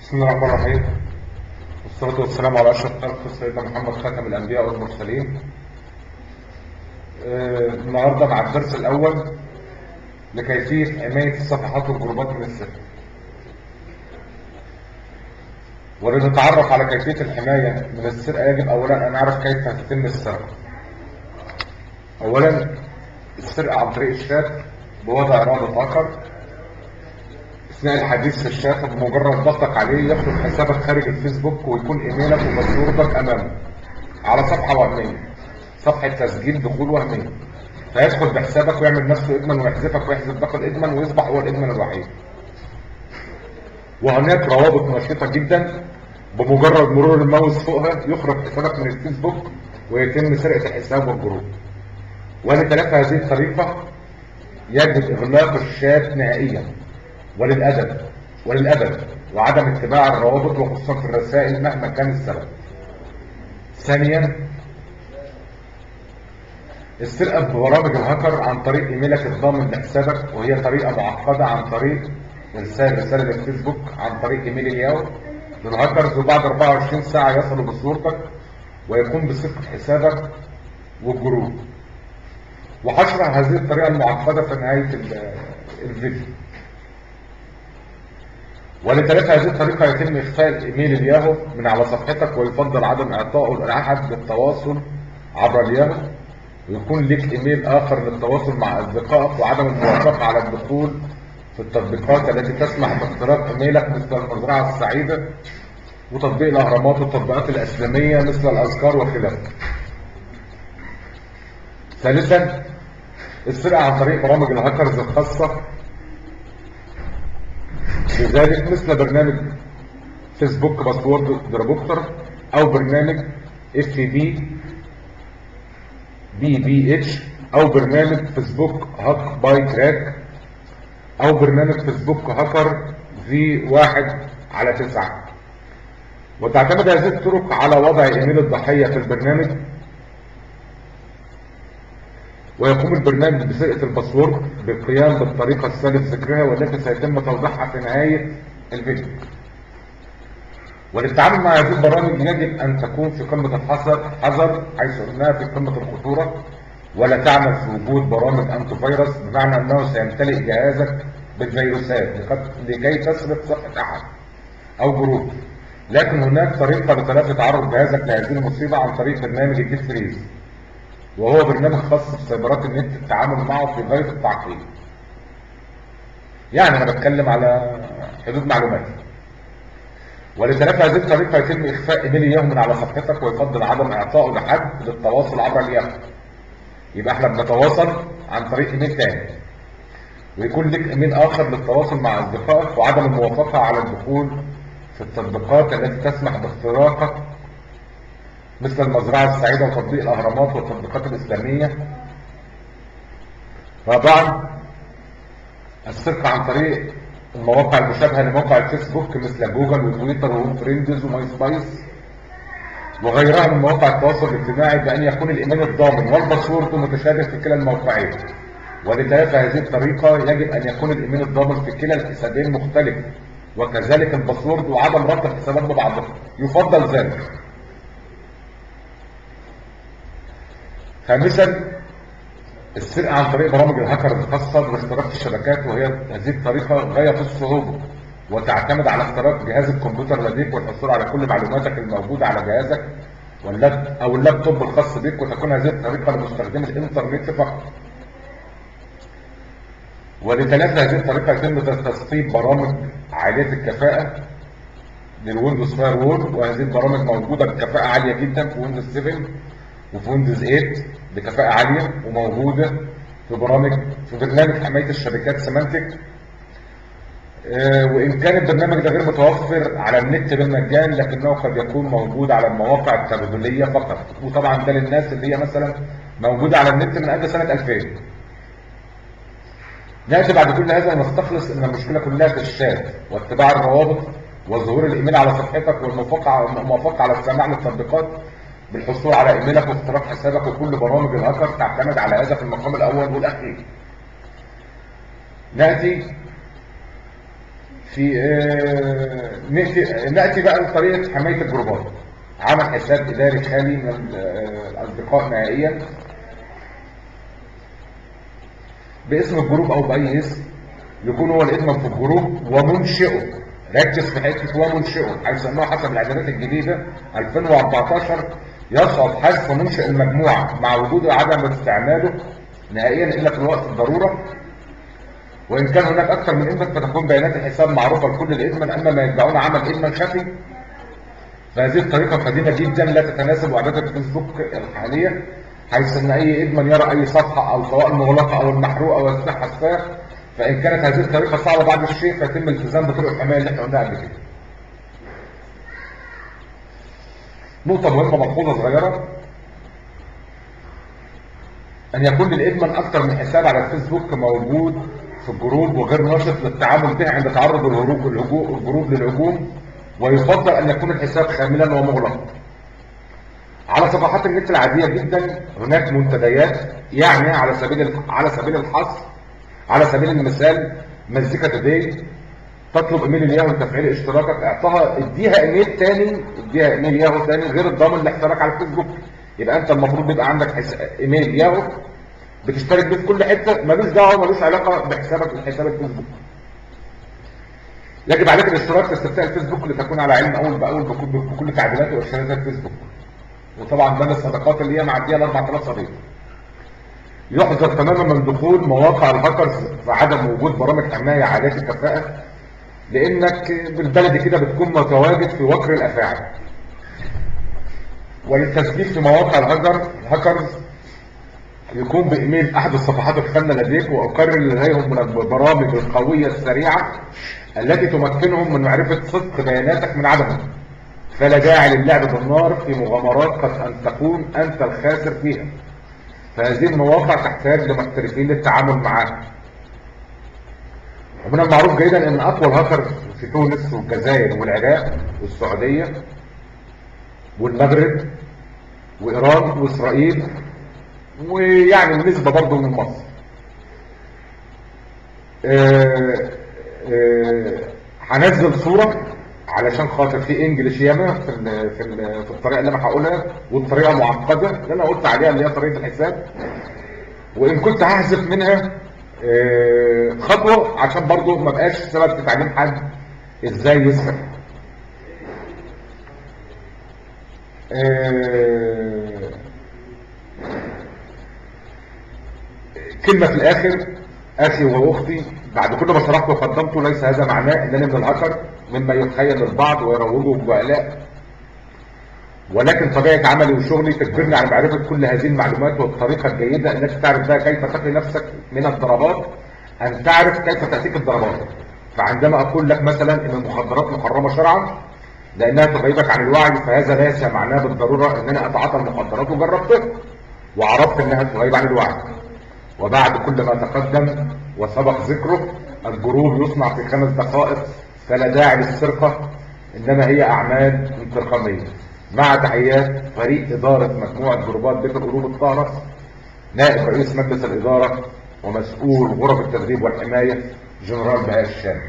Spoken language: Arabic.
بسم الله الرحمن الرحيم، والصلاة والسلام على أشرف خلق سيدنا محمد خاتم الأنبياء والمرسلين. النهارده مع الدرس الأول لكيفية حماية الصفحات والجروبات من السرقة. ولنتعرف على كيفية الحماية من السرقة يجب أولا أن نعرف كيف تتم السرقة. أولا، السرقة عن طريق الشات بوضع رابط هاكر اثناء الحديث في الشات، بمجرد ضغطك عليه يخرج حسابك خارج الفيسبوك ويكون ايميلك وباسوردك امامه على صفحه وهميه، صفحه تسجيل دخول وهميه، فيدخل بحسابك ويعمل نفسه ادمن ويحذفك ويحذف باقي الادمن ويصبح هو الادمن الوحيد. وهناك روابط نشيطه جدا بمجرد مرور الماوس فوقها يخرج حسابك من الفيسبوك ويتم سرقه الحساب والجروب. ولتلافى هذه الطريقه يجب اغلاق الشات نهائيا وللأبد وعدم اتباع الروابط وخصوصا في الرسائل مهما كان السبب. ثانيا، السرقة ببرامج الهاكر عن طريق ايميلك الضامن لحسابك، وهي طريقة معقدة عن طريق ارسال رسالة للفيسبوك عن طريق ايميل الياهو للهاكرز، وبعد 24 ساعة يصلوا بصورتك ويكون بصفة حسابك والجروب. وهشرح هذه الطريقة المعقدة في نهاية الفيديو. ولتلافى هذه الطريقة يتم إخفاء الإيميل الياهو من على صفحتك، ويفضل عدم إعطائه لأحد للتواصل عبر الياهو، ويكون لك إيميل آخر للتواصل مع أصدقائك، وعدم الموافقة على الدخول في التطبيقات التي تسمح باختراق إيميلك مثل المزرعة السعيدة وتطبيق الأهرامات والتطبيقات الإسلامية مثل الأذكار وخلافه. ثالثا، السرقة عن طريق برامج الهاكرز الخاصة لذلك مثل برنامج فيسبوك باسورد دروبوكتر او برنامج FTP/BBH او برنامج فيسبوك هاك باي كراك او برنامج فيسبوك هاكر V1/9. وتعتمد هذه الطرق على وضع ايميل الضحية في البرنامج، ويقوم البرنامج بسرقة الباسورد بالقيام بالطريقة السالف ذكرها والتي سيتم توضيحها في نهاية الفيديو. وللتعامل مع هذه البرامج يجب أن تكون في قمة الحذر حيث أنها في قمة الخطورة، ولا تعمل في وجود برامج أنتي فيروس، بمعنى أنه سيمتلئ جهازك بالفيروسات لكي تسرق صفحة أحد أو جروب. لكن هناك طريقة لتلافي تعرض جهازك لهذه المصيبة عن طريق برنامج الديب فريز، وهو برنامج خاص بسيرفرات النت التعامل معه في غاية التعقيد. يعني أنا بتكلم على حدود معلوماتي. ولتلافى هذه الطريقة يتم إخفاء إيميل الياهو من على صفحتك، ويفضل عدم إعطائه لحد للتواصل عبر الياهو. يبقى احنا بنتواصل عن طريق إيميل تاني، ويكون لك إيميل آخر للتواصل مع أصدقائك، وعدم الموافقة على الدخول في التطبيقات التي تسمح باختراقك مثل المزرعة السعيدة وتطبيق الأهرامات والتطبيقات الإسلامية. رابعا، السرقة عن طريق المواقع المشابهة لموقع الفيسبوك مثل جوجل وتويتر وفريندز وماي سبايس وغيرها من مواقع التواصل الاجتماعي، بأن يكون الإيميل الضامن والباسورد متشابه في كلا الموقعين. ولتلافى هذه الطريقة يجب أن يكون الإيميل الضامن في كلا الحسابين مختلف، وكذلك الباسورد، وعدم ربط الحسابات ببعضها يفضل ذلك. خامسا، السرقة عن طريق برامج الهاكر الخاصة باختراق الشبكات، وهي هذه الطريقة غاية في الصعوبة، وتعتمد على اختراق جهاز الكمبيوتر لديك والحصول على كل معلوماتك الموجودة على جهازك أو اللابتوب الخاص بك، وتكون هذه الطريقة لمستخدمي الإنترنت فقط. ولتلافى هذه الطريقة يتم تسطيب برامج عالية الكفاءة للويندوز فاير وول، وهذه البرامج موجودة بكفاءة عالية جدا في ويندوز 7 وفي ويندوز 8 بكفاءة عالية، وموجودة في برنامج حماية الشبكات سيمانتك. وإن كان البرنامج ده غير متوفر على النت بالمجان، لكنه قد يكون موجود على المواقع التبادلية فقط، وطبعا ده للناس اللي هي مثلا موجودة على النت من قبل سنة 2000. نأتي بعد كل هذا ونستخلص ان المشكلة كلها في الشات واتباع الروابط وظهور الايميل على صفحتك والموافقة على السماع للتطبيقات بالحصول على ايميلك واختراق حسابك، وكل برامج الهاكر تعتمد على هذا في المقام الاول والاخير. نأتي في نأتي بقى لطريقة حماية الجروبات. عمل حساب إداري خالي من الأصدقاء نهائيا باسم الجروب أو بأي اسم يكون هو الإدمن في الجروب ومنشئه. ركز في حتة ومنشئه، حيث أنه حسب الإعدادات الجديدة 2014 يصعب حذف منشئ المجموعة مع وجود عدم استعماله نهائيا إلا في الوقت الضرورة. وإن كان هناك أكثر من إدمن فتكون بيانات الحساب معروفة لكل الإدمن. أما ما يدعون عمل إدمن خفي فهذه الطريقة قديمة جدا لا تتناسب وعادات الفيسبوك الحالية، حيث أن أي إدمن يرى أي صفحة أو سواء المغلقة أو المحروقة أو أثناء حذفها، فإن كانت هذه الطريقة صعبة بعد الشيء فيتم الالتزام بطرق الحماية اللي احنا قلناها قبل كده. نقطة مهمة ملحوظة صغيرة، أن يكون للإدمن أكثر من حساب على الفيسبوك موجود في الجروب وغير نشط للتعامل به عند تعرض الجروب للهجوم، ويفضل أن يكون الحساب خاملا ومغلق. على صفحات النت العادية جدا هناك منتديات، يعني على سبيل المثال مزيكا توداي تطلب ايميل الياهو لتفعيل اشتراكك، اديها ايميل ياهو تاني غير الضامن لاشتراك على الفيسبوك. يبقى انت المفروض يبقى عندك ايميل ياهو بتشترك بيه في كل حته، ملوش دعوه ملوش علاقه بحسابك وحساب الفيسبوك. يجب عليك الاشتراك في استفتاء الفيسبوك لتكون على علم اول باول بكل تعديلات وارشادات الفيسبوك. وطبعا بين الصداقات اللي هي معديه ال 4000 صديق. يحذر تماما من دخول مواقع الهاكرز في عدم وجود برامج حمايه عاليه الكفاءه، لانك بالبلدي كده بتكون متواجد في وكر الافاعي. وللتسجيل في مواقع الهاكرز يكون بايميل احد الصفحات الخانه لديك، واقرر لديهم من البرامج القويه السريعه التي تمكنهم من معرفه صدق بياناتك من عدمه. فلا داعي للعب بالنار في مغامرات قد ان تكون انت الخاسر فيها، فهذه المواقع تحتاج لمحترفين للتعامل معها. ومن المعروف جيدا ان اقوى الهاكرز في تونس والجزائر والعراق والسعوديه والمغرب وايران واسرائيل، ويعني النسبه برضه من مصر. هنزل صوره علشان خاطر في انجلش ياما في الطريقه اللي انا هقولها، والطريقه معقده اللي انا قلت عليها اللي هي طريقه الحساب، وان كنت هحذف منها خطوه عشان برضه ما بقاش سبب في تعليم حد ازاي يسرق. كلمه في الاخر، اخي واختي، بعد كل ما شرحت وقدمته ليس هذا معناه انني من الهاكر مما يتخيل البعض ويروجه بولاء، ولكن طبيعه عملي وشغلي تجبرني على معرفه كل هذه المعلومات، والطريقه الجيده التي تعرف بها كيف تقي نفسك من الضربات ان تعرف كيف تاتيك الضربات. فعندما اقول لك مثلا ان المخدرات محرمه شرعا لانها تغيبك عن الوعي، فهذا ليس معناه بالضروره ان انا اتعاطى المخدرات وجربتها وعرفت انها تغيب عن الوعي. وبعد كل ما تقدم وسبق ذكره، الجروب يصنع في 5 دقائق، فلا داعي للسرقة، إنما هي أعمال انتقامية. مع تحيات فريق إدارة مجموعة جروبات بيت القلوب الطاهرة، نائب رئيس مجلس الإدارة ومسؤول غرف التدريب والحماية جنرال بهاء الشام.